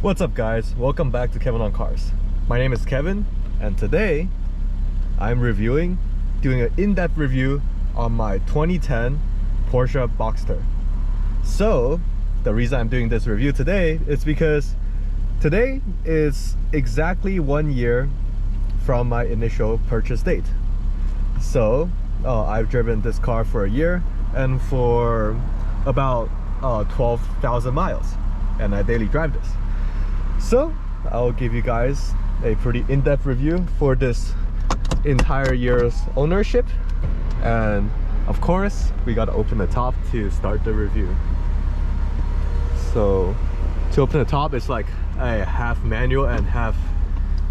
What's up guys, welcome back to Kevin on Cars. My name is Kevin and today I'm doing an in-depth review on my 2010 Porsche Boxster. So the reason I'm doing this review today is because today is exactly 1 year from my initial purchase date. So I've driven this car for a year and for about 12,000 miles, and I daily drive this. So I'll give you guys a pretty in-depth review for this entire year's ownership, and of course we gotta open the top to start the review. So to open the top, it's like a half manual and half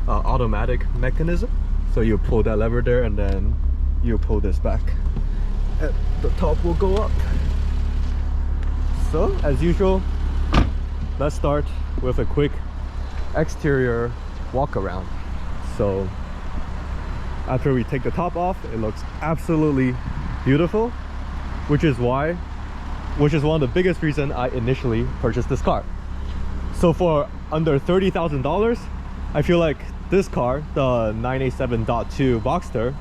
automatic mechanism. So you pull that lever there and then you pull this back and the top will go up. So as usual, let's start with a quick exterior walk around. So after we take the top off, it looks absolutely beautiful, which is one of the biggest reasons I initially purchased this car. So for under $30,000, I feel like this car, the 987.2 Boxster,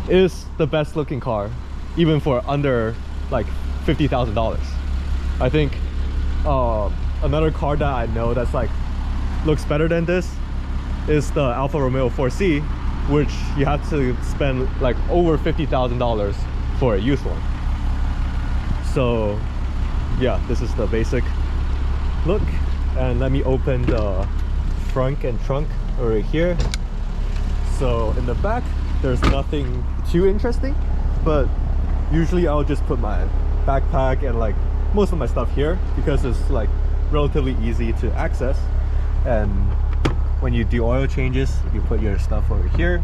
is the best looking car, even for under like $50,000. I think another car that I know that's like looks better than this is the Alfa Romeo 4C, which you have to spend like over $50,000 for a used one. So yeah, this is the basic look. And let me open the front and trunk over here. So in the back there's nothing too interesting, but usually I'll just put my backpack and like most of my stuff here because it's like relatively easy to access. And when you do oil changes, you put your stuff over here.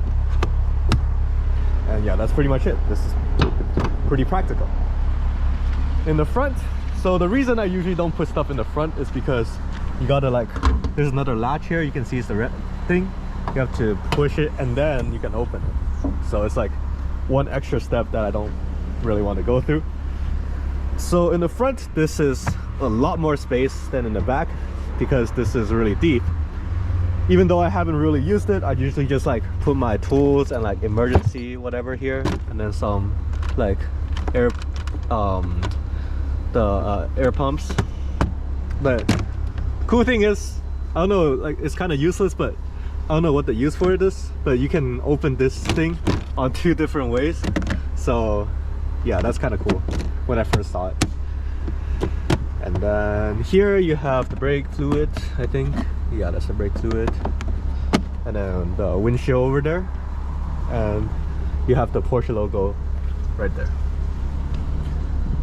And yeah, that's pretty much it. This is pretty practical. In the front, so the reason I usually don't put stuff in the front is because you gotta like, there's another latch here, you can see it's the red thing. You have to push it and then you can open it. So it's like one extra step that I don't really want to go through. So in the front, this is a lot more space than in the back because this is really deep. Even though I haven't really used it, I usually just like put my tools and like emergency whatever here, and then some like air pumps. But cool thing is, I don't know, like it's kind of useless, but I don't know what the use for it is, but you can open this thing on 2 different ways. So yeah, that's kind of cool when I first saw it. And then here you have the brake fluid, I think. Yeah, that's the brake fluid. And then the windshield over there. And you have the Porsche logo right there.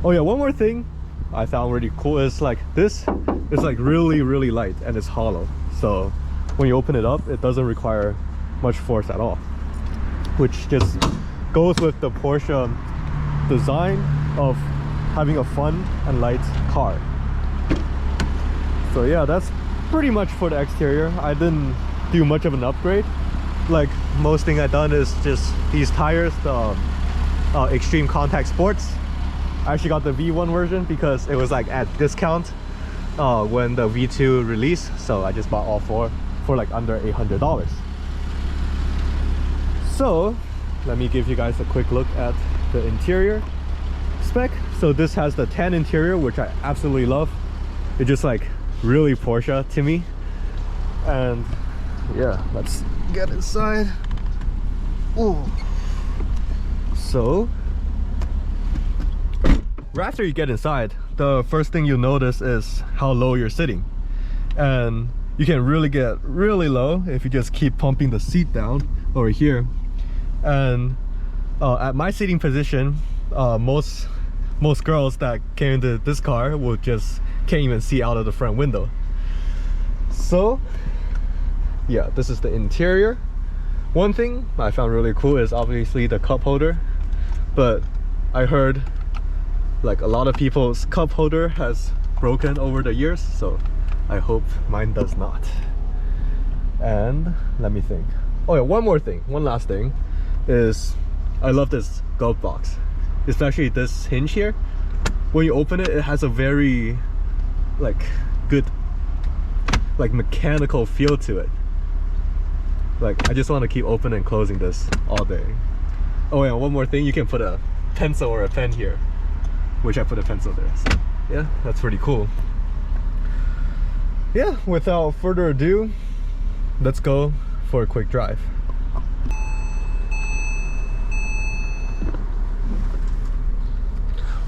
Oh yeah, one more thing I found really cool is like this is like really light and it's hollow. So when you open it up, it doesn't require much force at all, which just goes with the Porsche design of having a fun and light car. So yeah, that's pretty much for the exterior. I didn't do much of an upgrade. Like most thing I've done is just these tires, the Extreme Contact Sports. I actually got the V1 version because it was like at discount when the V2 released, so I just bought all 4 for like under $800. So let me give you guys a quick look at the interior spec. So this has the tan interior, which I absolutely love. It's just like really Porsche to me. And yeah, let's get inside. Ooh. So right after you get inside, the first thing you'll notice is how low you're sitting, and you can really get really low if you just keep pumping the seat down over here. And at my seating position, most girls that came into this car will just can't even see out of the front window. So yeah, this is the interior. One thing I found really cool is obviously the cup holder, but I heard like a lot of people's cup holder has broken over the years, so I hope mine does not. And let me think. Oh yeah, one last thing is I love this glove box, especially this hinge here. When you open it, it has a very like good like mechanical feel to it. Like I just want to keep opening and closing this all day. Oh yeah, one more thing, you can put a pencil or a pen here, which I put a pencil there. So yeah, that's pretty cool. Yeah, without further ado, let's go for a quick drive.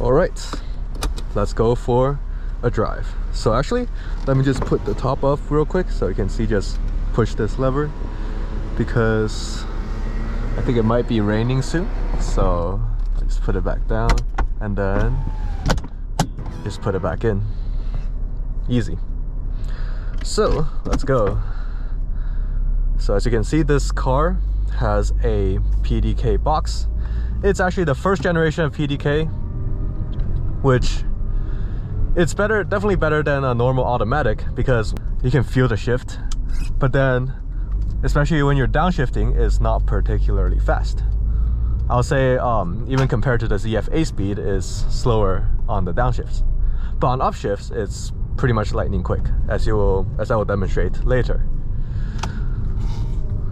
All right, let's go for a drive. So actually, let me just put the top off real quick so you can see, just push this lever because I think it might be raining soon. So just put it back down and then just put it back in. Easy. So let's go. So as you can see, this car has a PDK box. It's actually the first generation of PDK, which it's better, definitely better than a normal automatic because you can feel the shift, but then especially when you're downshifting, it's not particularly fast. I'll say even compared to the ZF 8-speed is slower on the downshifts, but on upshifts it's pretty much lightning quick, as I will demonstrate later.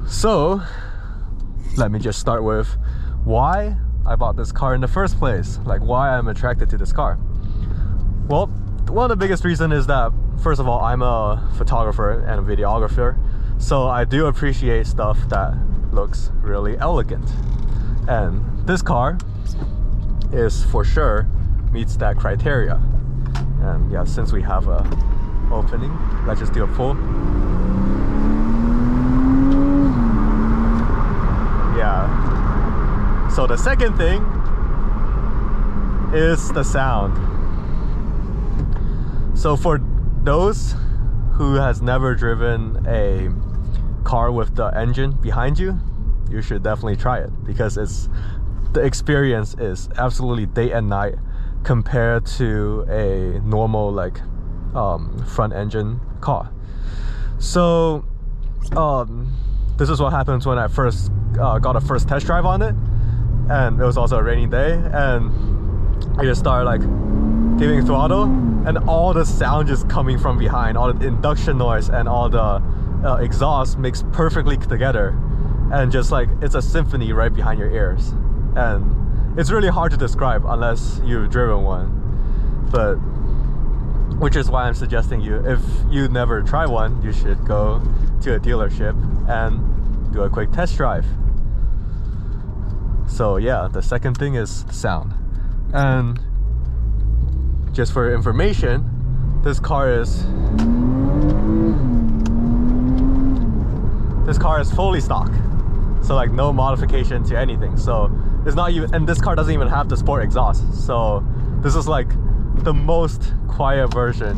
So let me just start with why I bought this car in the first place, like why I'm attracted to this car. Well, one of the biggest reasons is that, first of all, I'm a photographer and a videographer, so I do appreciate stuff that looks really elegant, and this car is for sure meets that criteria. And yeah, since we have a opening, let's just do a pull. Yeah. So the second thing is the sound. So for those who has never driven a car with the engine behind you, you should definitely try it because the experience is absolutely day and night compared to a normal like front engine car. So this is what happens when I first got a first test drive on it, and it was also a rainy day, and I just started like giving throttle, and all the sound just coming from behind, all the induction noise and all the exhaust mixed perfectly together, and just like it's a symphony right behind your ears. And it's really hard to describe unless you've driven one, but which is why I'm suggesting you, if you never try one, you should go to a dealership and do a quick test drive. So yeah, the second thing is sound. And just for information, this car is fully stock, so like no modification to anything. So it's not even, and this car doesn't even have the sport exhaust, so this is like the most quiet version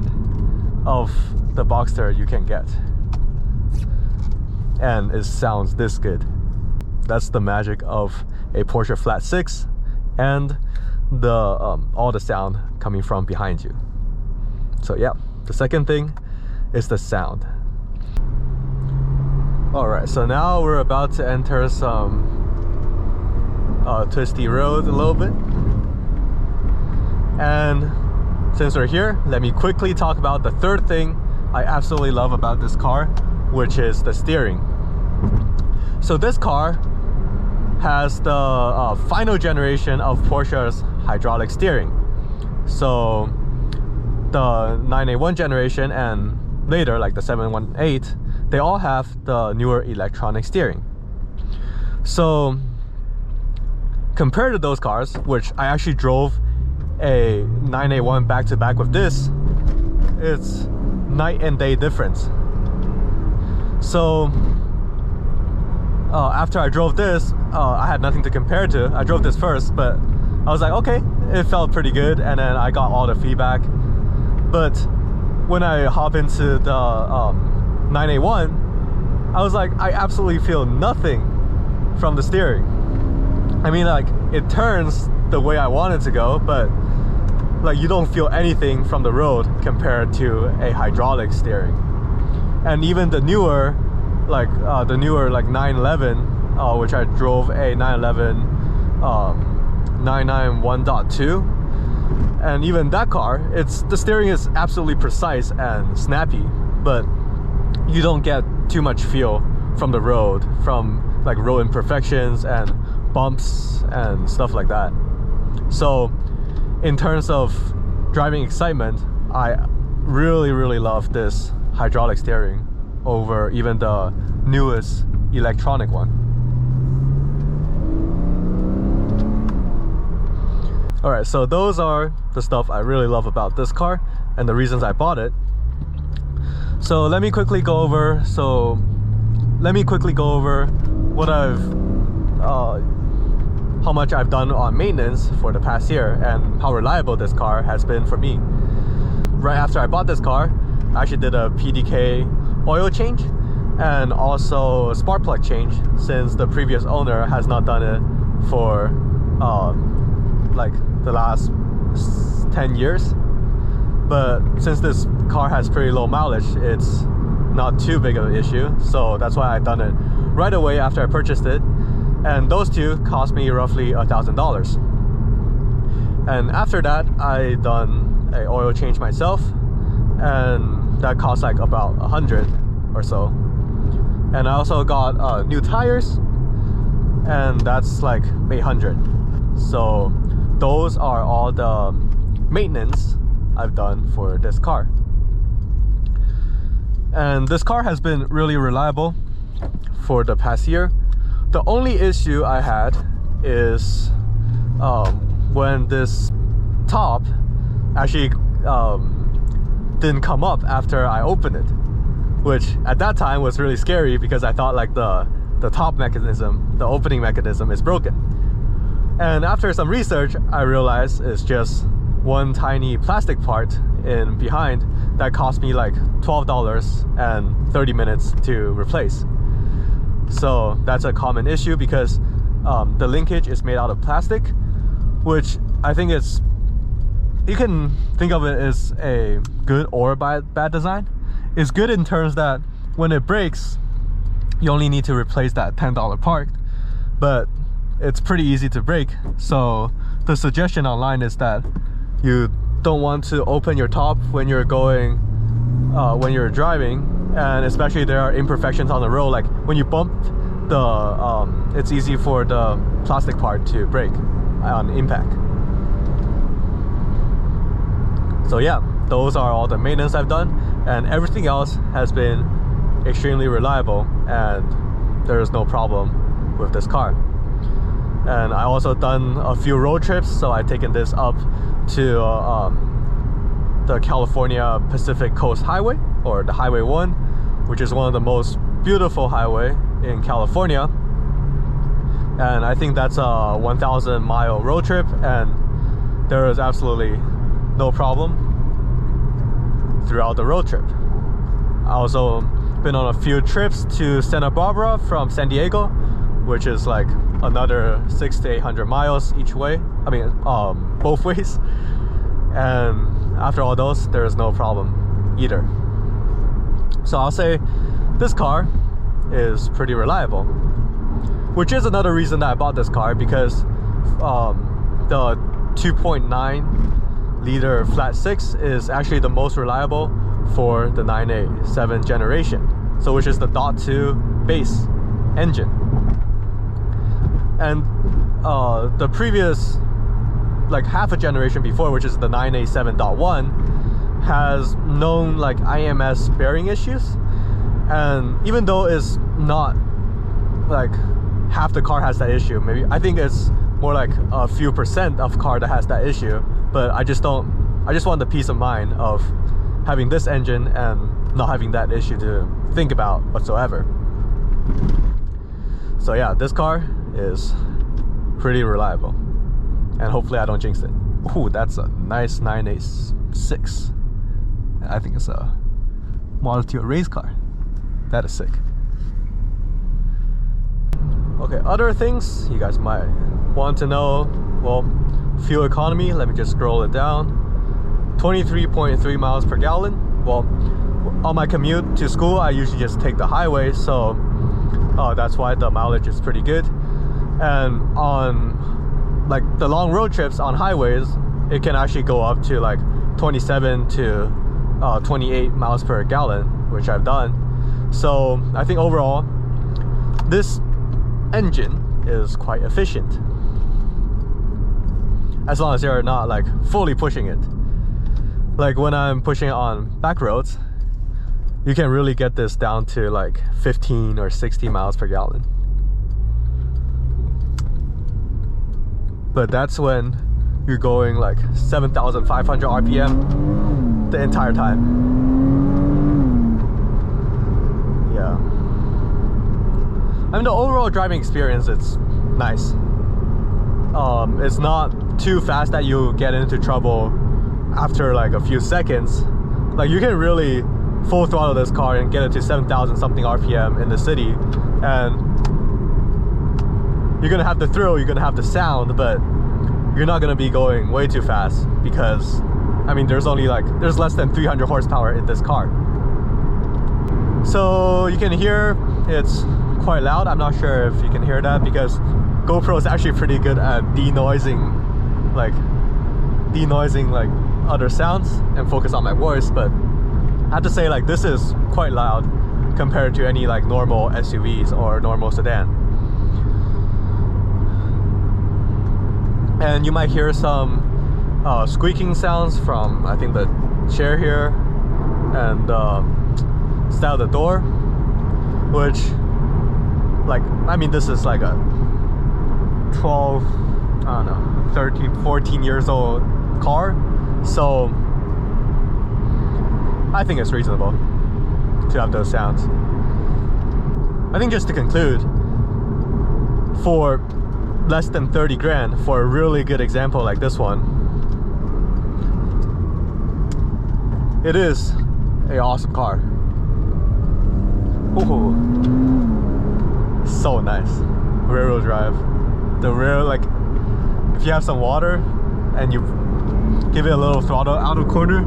of the Boxster you can get, and it sounds this good. That's the magic of a Porsche Flat 6 and the all the sound coming from behind you. So yeah, the second thing is the sound. All right, so now we're about to enter some twisty road a little bit, and since we're here, let me quickly talk about the third thing I absolutely love about this car, which is the steering. So this car has the final generation of Porsche's hydraulic steering. So the 981 generation and later like the 718, they all have the newer electronic steering. So compared to those cars, which I actually drove a 981 back to back with this, it's night and day difference. So after I drove this, I had nothing to compare to. I drove this first, but I was like, okay, it felt pretty good, and then I got all the feedback. But when I hop into the 981, I was like, I absolutely feel nothing from the steering. I mean, like, it turns the way I want it to go, but like you don't feel anything from the road compared to a hydraulic steering. And even the newer like 911, which I drove a 911 991.2, and even that car, the steering is absolutely precise and snappy, but you don't get too much feel from the road, from like road imperfections and bumps and stuff like that. So in terms of driving excitement, I really love this hydraulic steering over even the newest electronic one. Alright, so those are the stuff I really love about this car and the reasons I bought it. So let me quickly go over what how much I've done on maintenance for the past year and how reliable this car has been for me. Right after I bought this car, I actually did a PDK oil change and also a spark plug change, since the previous owner has not done it for like the last 10 years. But since this car has pretty low mileage, it's not too big of an issue, so that's why I done it right away after I purchased it. And those two cost me roughly $1,000. And after that, I done a oil change myself, and that cost like about 100 or so. And I also got new tires, and that's like 800. So those are all the maintenance I've done for this car. And this car has been really reliable for the past year. The only issue I had is when this top actually didn't come up after I opened it, which at that time was really scary because I thought like the top mechanism, the opening mechanism, is broken. And after some research, I realized it's just one tiny plastic part in behind that cost me like $12 and 30 minutes to replace. So that's a common issue because the linkage is made out of plastic, which I think it's, you can think of it as a good or bad design. It's good in terms that when it breaks, you only need to replace that $10 part, but it's pretty easy to break. So the suggestion online is that you don't want to open your top when you're going, when you're driving, and especially there are imperfections on the road, like when you bump it's easy for the plastic part to break on impact. So yeah, those are all the maintenance I've done, and everything else has been extremely reliable, and there is no problem with this car. And I also done a few road trips, so I've taken this up to the California Pacific Coast Highway, or the Highway 1, which is one of the most beautiful highway in California. And I think that's a 1,000-mile road trip, and there is absolutely no problem throughout the road trip. I also been on a few trips to Santa Barbara from San Diego, which is like another 600 to 800 miles each way. I mean, both ways. And after all those, there is no problem either. So I'll say this car is pretty reliable, which is another reason that I bought this car, because the 2.9 liter flat 6 is actually the most reliable for the 987 generation, so which is the .2 base engine. And the previous, like half a generation before, which is the 987.1, has known like IMS bearing issues. And even though it's not like half the car has that issue, maybe I think it's more like a few percent of car that has that issue, but I just want the peace of mind of having this engine and not having that issue to think about whatsoever. So yeah, this car is pretty reliable, and hopefully I don't jinx it. Ooh, that's a nice 986. I think it's a Model T race car. That is sick. Okay, other things you guys might want to know. Well, fuel economy, let me just scroll it down. 23.3 miles per gallon. Well, on my commute to school, I usually just take the highway, so that's why the mileage is pretty good. And on like the long road trips on highways, it can actually go up to like 27 to 28 miles per gallon, which I've done. So I think overall this engine is quite efficient, as long as you're not like fully pushing it. Like when I'm pushing it on back roads, you can really get this down to like 15 or 16 miles per gallon. But that's when you're going like 7,500 RPM the entire time. Yeah. I mean, the overall driving experience, it's nice. It's not too fast that you get into trouble after like a few seconds. Like you can really full throttle this car and get it to 7,000 something RPM in the city, and you're gonna have the thrill, you're gonna have the sound, but you're not gonna be going way too fast, because I mean there's less than 300 horsepower in this car. So you can hear it's quite loud. I'm not sure if you can hear that, because GoPro is actually pretty good at denoising like other sounds and focus on my voice, but I have to say, like, this is quite loud compared to any like normal SUVs or normal sedan. And you might hear some squeaking sounds from, I think, the chair here and style of the door, which, like, I mean, this is like a 12, I don't know, 13, 14 years old car, so I think it's reasonable to have those sounds. I think just to conclude, for less than 30 grand, for a really good example like this one, it is an awesome car. Ooh, so nice. Rear wheel drive. The rear, like, if you have some water and you give it a little throttle out of corner,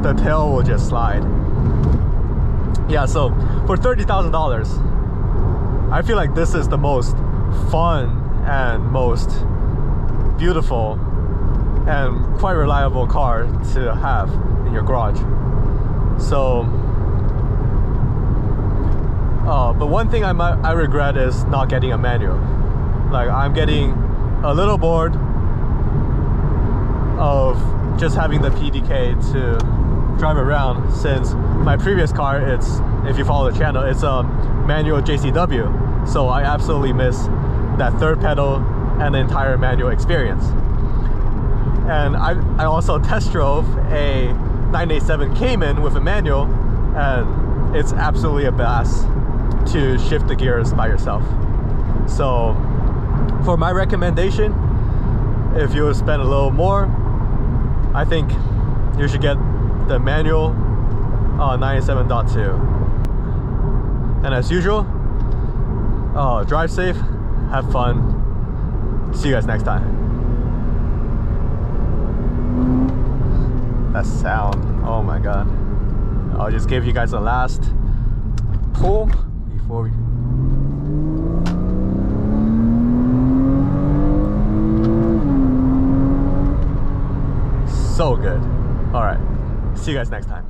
the tail will just slide. Yeah, so for $30,000, I feel like this is the most fun and most beautiful and quite reliable car to have in your garage. So but one thing I regret is not getting a manual. Like, I'm getting a little bored of just having the PDK to drive around, since my previous car, it's, if you follow the channel, it's a manual JCW, so I absolutely miss that third pedal and the entire manual experience. And I also test drove a 987 Cayman with a manual, and it's absolutely a blast to shift the gears by yourself. So for my recommendation, if you spend a little more, I think you should get the manual 987.2. And as usual, drive safe, have fun. See you guys next time. That sound, oh my god. I'll just give you guys a last pull before we... So good. All right, see you guys next time.